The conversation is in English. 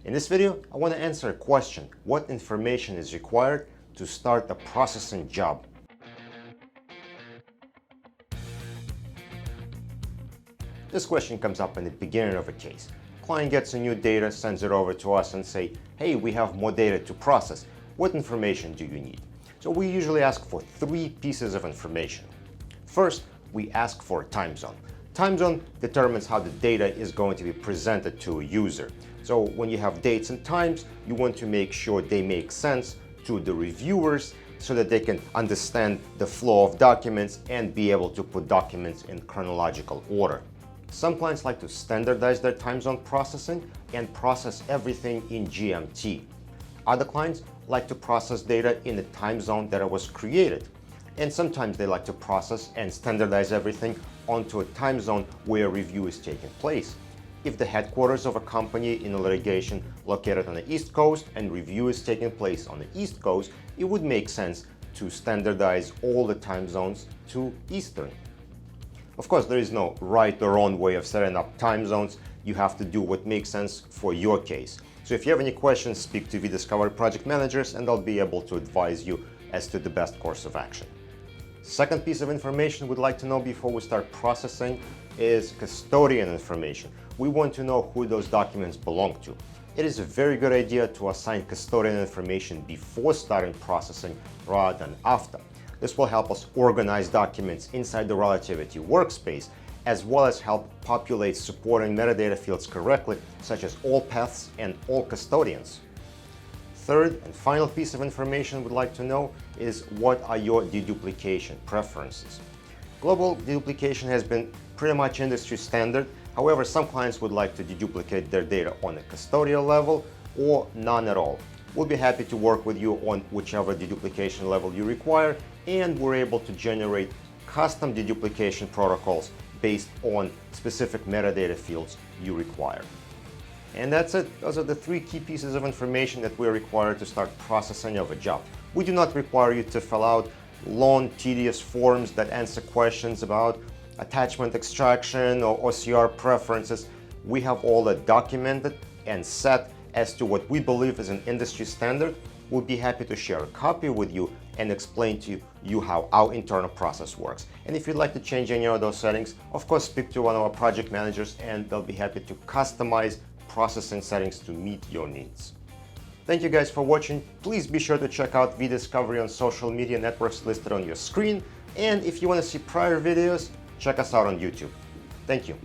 In this video, I want to answer a question: what information is required to start a processing job? This question comes up in the beginning of a case. Client gets a new data, sends it over to us and say, hey, we have more data to process. What information do you need? So we usually ask for 3 pieces of information. First, we ask for a time zone. Time zone determines how the data is going to be presented to a user. So when you have dates and times, you want to make sure they make sense to the reviewers so that they can understand the flow of documents and be able to put documents in chronological order. Some clients like to standardize their time zone processing and process everything in GMT. Other clients like to process data in the time zone that it was created. And sometimes they like to process and standardize everything onto a time zone where review is taking place. If the headquarters of a company in a litigation located on the East Coast and review is taking place on the East Coast, it would make sense to standardize all the time zones to Eastern. Of course, there is no right or wrong way of setting up time zones. You have to do what makes sense for your case. So if you have any questions, speak to eDiscovery project managers and they'll be able to advise you as to the best course of action. Second piece of information we'd like to know before we start processing is custodian information. We want to know who those documents belong to. It is a very good idea to assign custodian information before starting processing rather than after. This will help us organize documents inside the Relativity workspace, as well as help populate supporting metadata fields correctly, such as all paths and all custodians. Third and final piece of information we'd like to know is what are your deduplication preferences. Global deduplication has been pretty much industry standard. However, some clients would like to deduplicate their data on a custodial level or none at all. We'll be happy to work with you on whichever deduplication level you require, and we're able to generate custom deduplication protocols based on specific metadata fields you require. And that's it. Those are the 3 key pieces of information that we're required to start processing of a job. We do not require you to fill out long, tedious forms that answer questions about attachment extraction or OCR preferences. We have all that documented and set as to what we believe is an industry standard. We'll be happy to share a copy with you and explain to you how our internal process works. And if you'd like to change any of those settings, of course, speak to one of our project managers and they'll be happy to customize processing settings to meet your needs. Thank you guys for watching. Please be sure to check out eDiscovery on social media networks listed on your screen. And if you want to see prior videos, check us out on YouTube. Thank you.